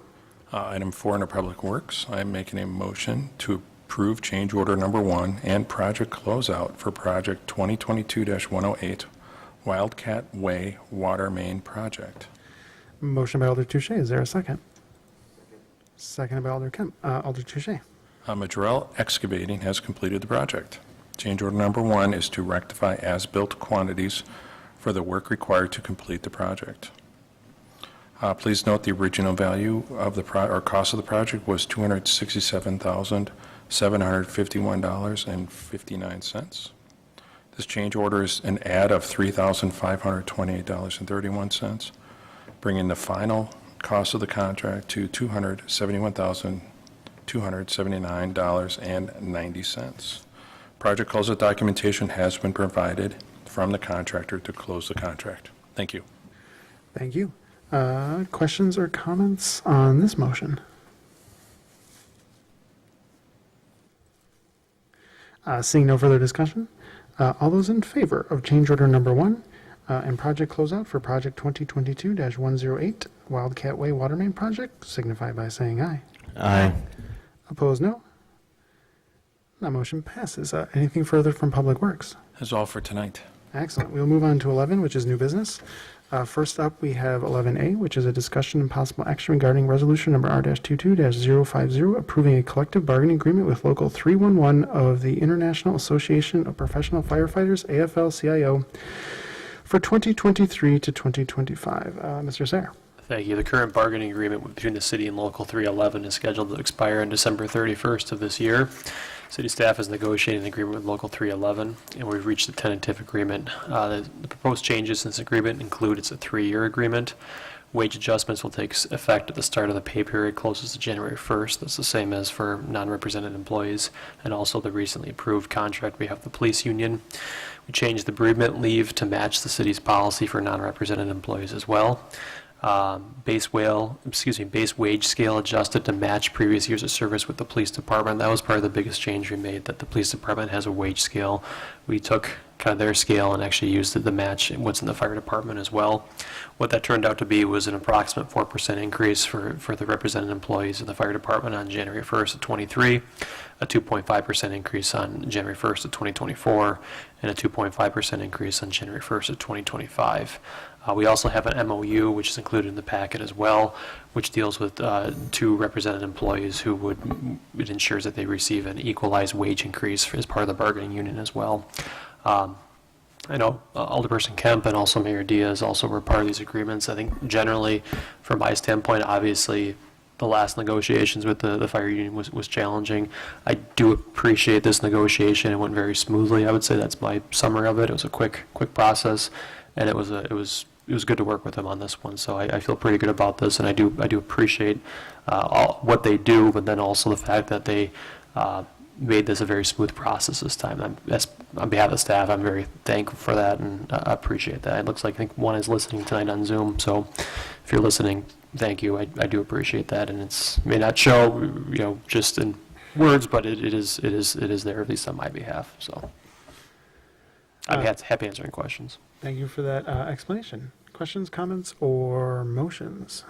Speaker 4: Item 4 under Public Works, I am making a motion to approve change order number 1 and project closeout for project 2022-108, Wildcat Way Water Main Project.
Speaker 1: Motion by Alder Touche. Is there a second? Second by Alder Kemp. Alder Touche.
Speaker 4: Madrell Excavating has completed the project. Change order number 1 is to rectify as-built quantities for the work required to complete the project. Please note the original value of the cost of the project was $267,751.59. This change order is an add of $3,528.31, bringing the final cost of the contract to $271,279.90. Project closeout documentation has been provided from the contractor to close the contract. Thank you.
Speaker 1: Thank you. Questions or comments on this motion? Seeing no further discussion, all those in favor of change order number 1, And project closeout for project 2022-108 Wildcat Way Water Main Project, signify by saying aye.
Speaker 11: Aye.
Speaker 1: Opposed, no. That motion passes. Anything further from Public Works?
Speaker 4: That's all for tonight.
Speaker 1: Excellent. We'll move on to 11, which is new business. First up, we have 11A, which is a discussion and possible action regarding resolution number R-22-050, approving a collective bargaining agreement with Local 311 of the International Association of Professional Firefighters, AFL-CIO, for 2023 to 2025. Mr. Sayer.
Speaker 9: Thank you. The current bargaining agreement between the city and Local 311 is scheduled to expire on December 31st of this year. City staff is negotiating an agreement with Local 311, and we've reached a tentative agreement. The proposed changes in this agreement include it's a 3-year agreement. Wage adjustments will take effect at the start of the pay period closest to January 1st. That's the same as for non-represented employees, and also the recently approved contract we have with the police union. We changed the bereavement leave to match the city's policy for non-represented employees as well. Base wage scale adjusted to match previous years of service with the police department. That was part of the biggest change we made, that the police department has a wage scale. We took kind of their scale and actually used it to match what's in the fire department as well. What that turned out to be was an approximate 4% increase for the represented employees in the fire department on January 1st of 23, a 2.5% increase on January 1st of 2024, and a 2.5% increase on January 1st of 2025. We also have an MOU, which is included in the packet as well, which deals with 2 represented employees who it ensures that they receive an equalized wage increase as part of the bargaining union as well. I know Alderperson Kemp and also Mayor Diaz also were part of these agreements. I think generally, from my standpoint, obviously, the last negotiations with the fire union was challenging. I do appreciate this negotiation. It went very smoothly. I would say that's my summary of it. It was a quick process, and it was good to work with them on this one. So I feel pretty good about this, and I do appreciate what they do, but then also the fact that they made this a very smooth process this time. On behalf of the staff, I'm very thankful for that, and I appreciate that. It looks like I think one is listening tonight on Zoom, so if you're listening, thank you. I do appreciate that, and it may not show, just in words, but it is there, at least on my behalf. So I'm happy answering questions.
Speaker 1: Thank you for that explanation. Questions, comments, or motions?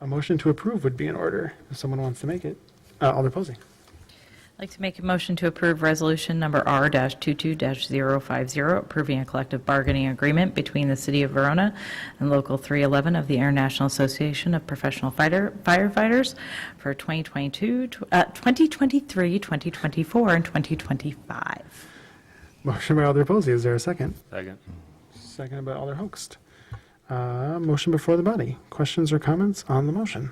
Speaker 1: A motion to approve would be in order, if someone wants to make it. Alder Posey.
Speaker 12: I'd like to make a motion to approve resolution number R-22-050, approving a collective bargaining agreement between the City of Verona and Local 311 of the International Association of Professional Firefighters for 2023, 2024, and 2025.
Speaker 1: Motion by Alder Posey. Is there a second?
Speaker 4: Second.
Speaker 1: Seconded by Alder Hoaxed. Motion before the body. Questions or comments on the motion?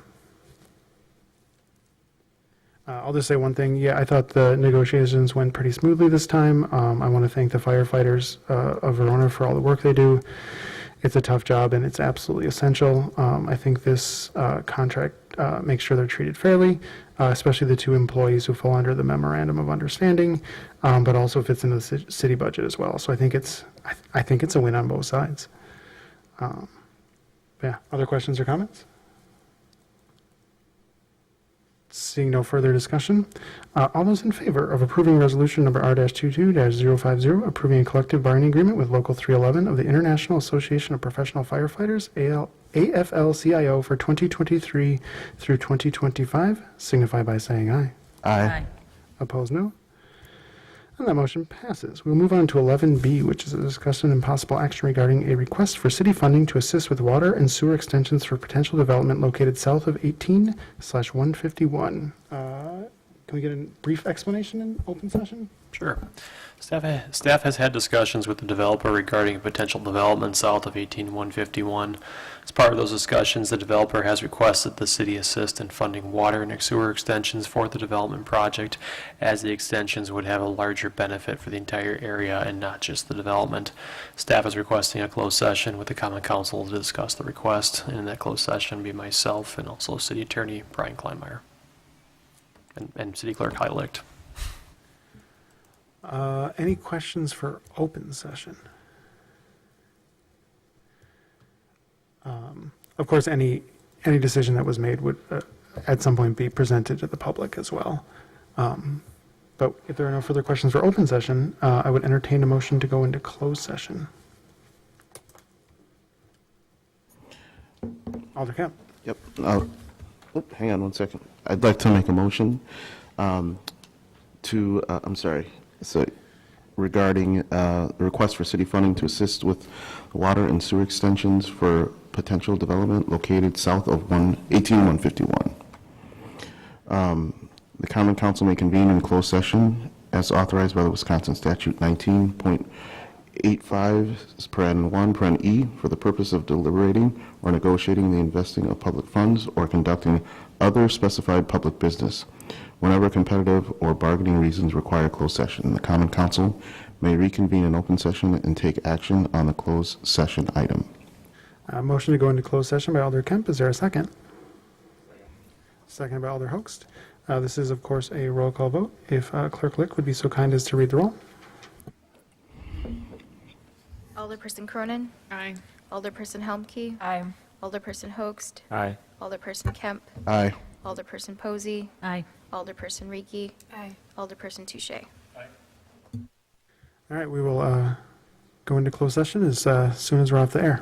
Speaker 1: I'll just say one thing. Yeah, I thought the negotiations went pretty smoothly this time. I want to thank the firefighters of Verona for all the work they do. It's a tough job, and it's absolutely essential. I think this contract makes sure they're treated fairly, especially the 2 employees who fall under the memorandum of understanding, but also fits into the city budget as well. So I think it's a win on both sides. Yeah, other questions or comments? Seeing no further discussion, all those in favor of approving resolution number R-22-050, approving a collective bargaining agreement with Local 311 of the International Association of Professional Firefighters, AFL-CIO, for 2023 through 2025, signify by saying aye.
Speaker 11: Aye.
Speaker 1: Opposed, no. And that motion passes. We'll move on to 11B, which is a discussion and possible action regarding a request for city funding to assist with water and sewer extensions for potential development located south of 18/151. Can we get a brief explanation in open session?
Speaker 9: Sure. Staff has had discussions with the developer regarding a potential development south of 18/151. As part of those discussions, the developer has requested the city assist in funding water and sewer extensions for the development project, as the extensions would have a larger benefit for the entire area and not just the development. Staff is requesting a closed session with the Common Council to discuss the request, and in that closed session be myself and also City Attorney Brian Kleinmeyer and City Clerk Heiligt.
Speaker 1: Any questions for open session? Of course, any decision that was made would at some point be presented to the public as well. But if there are no further questions for open session, I would entertain a motion to go into closed session. Alder Kemp.
Speaker 11: Yep. Hang on one second. I'd like to make a motion regarding the request for city funding to assist with water and sewer extensions for potential development located south of 18151. The common council may convene in closed session as authorized by the Wisconsin statute 19.85, paren 1, paren E, for the purpose of deliberating or negotiating the investing of public funds or conducting other specified public business. Whenever competitive or bargaining reasons require closed session, the common council may reconvene in open session and take action on the closed session item.
Speaker 1: Motion to go into closed session by Alder Kemp. Is there a second? Second by Alder Host. This is, of course, a roll call vote. If Clerk Lick would be so kind as to read the roll.
Speaker 2: Alderperson Cronin.
Speaker 14: Aye.
Speaker 2: Alderperson Helmke.
Speaker 14: Aye.
Speaker 2: Alderperson Hoagst.
Speaker 9: Aye.
Speaker 2: Alderperson Kemp.
Speaker 11: Aye.
Speaker 2: Alderperson Posey.
Speaker 12: Aye.
Speaker 2: Alderperson Rieke.
Speaker 14: Aye.
Speaker 2: Alderperson Touche.
Speaker 1: All right, we will go into closed session as soon as we're off the air.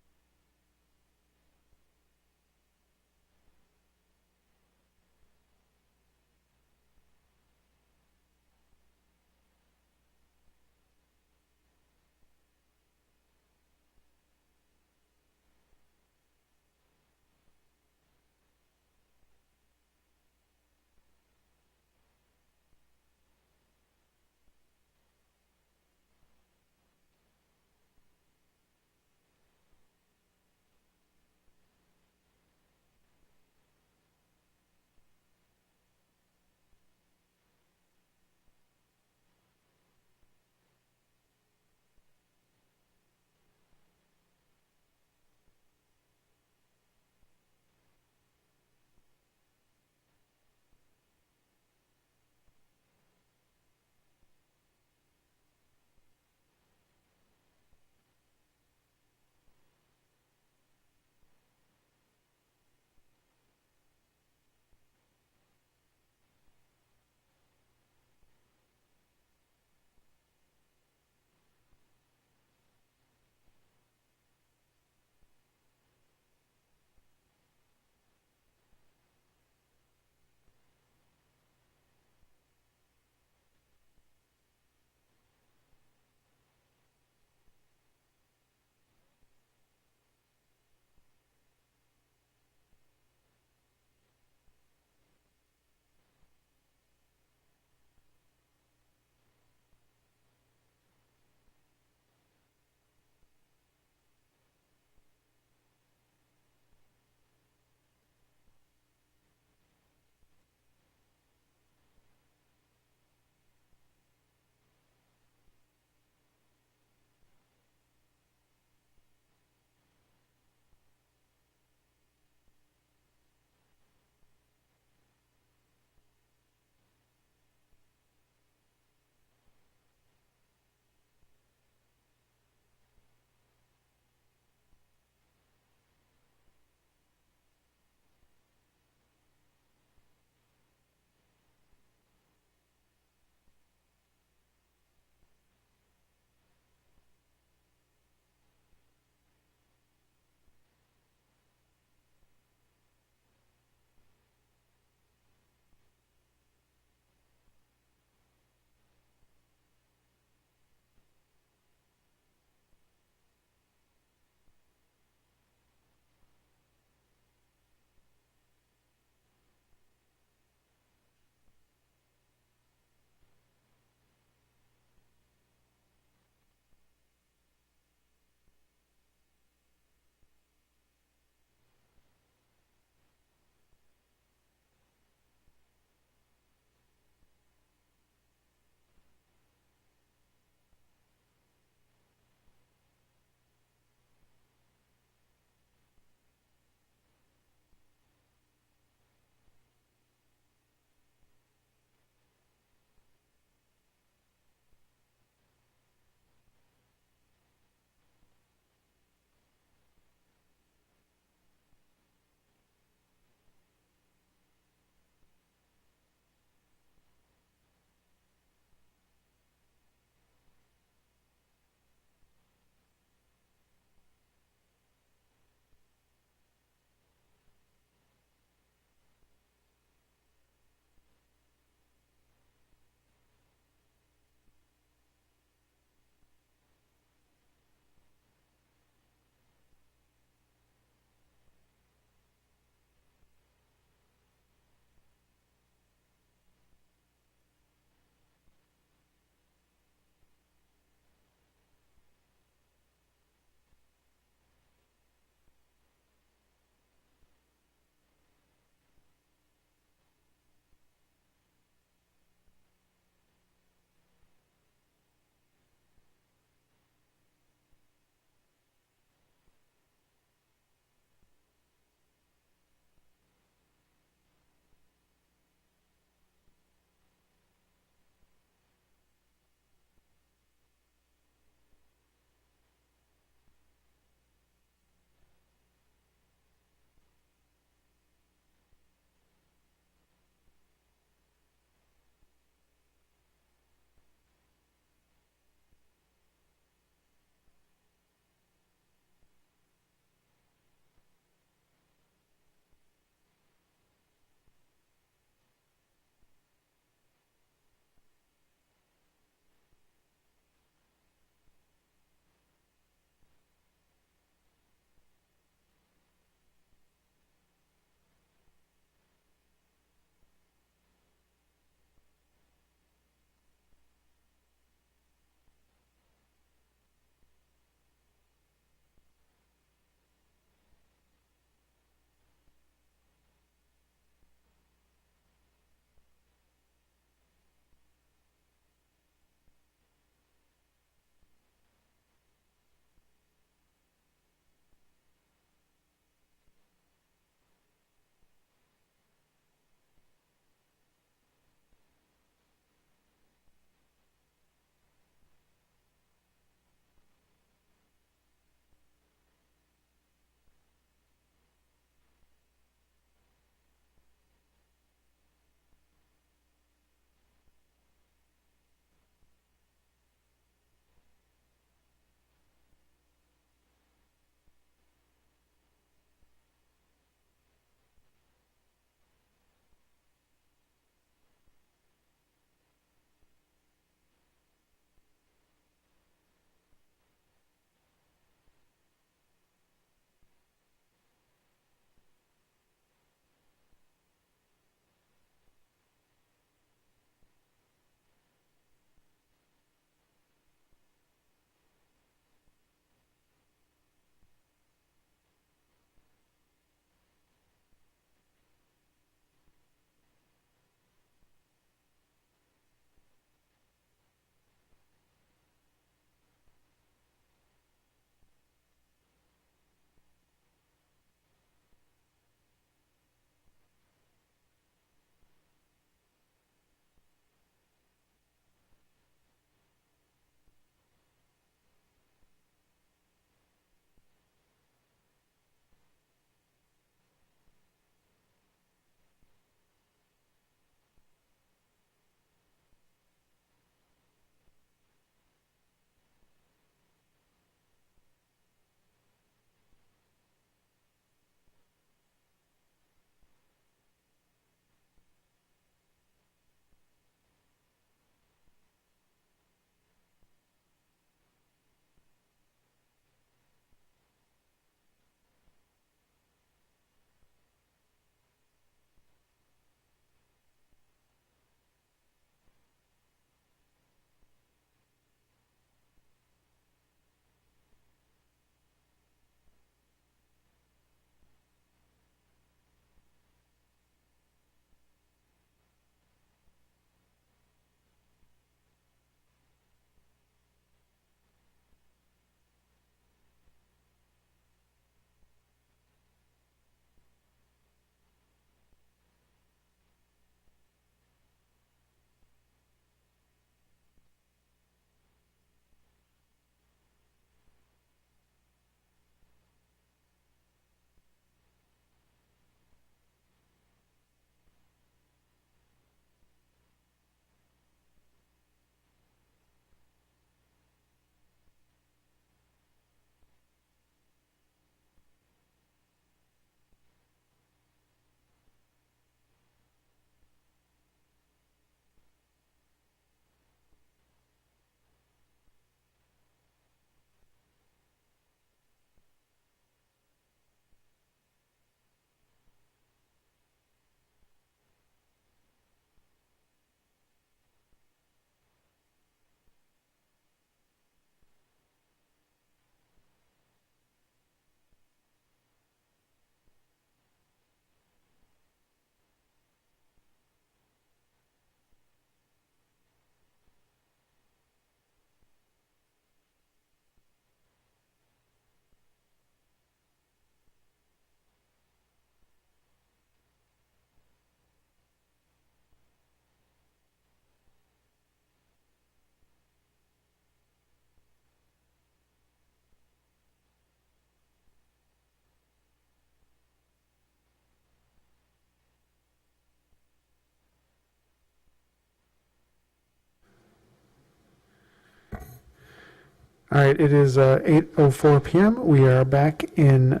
Speaker 1: All right, it is 8:04 PM. We are back in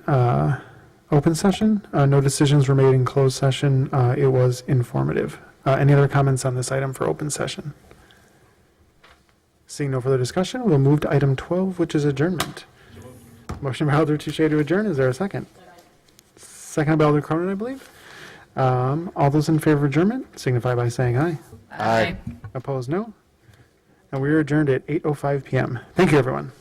Speaker 1: open session. No decisions were made in closed session. It was informative. Any other comments on this item for open session? Seeing no further discussion, we'll move to item 12, which is adjournment. Motion by Alder Touche to adjourn. Is there a second? Second by Alder Cronin, I believe. All those in favor of adjournment signify by saying aye.
Speaker 11: Aye.
Speaker 1: Opposed, no. And we are adjourned at 8:05 PM. Thank you, everyone.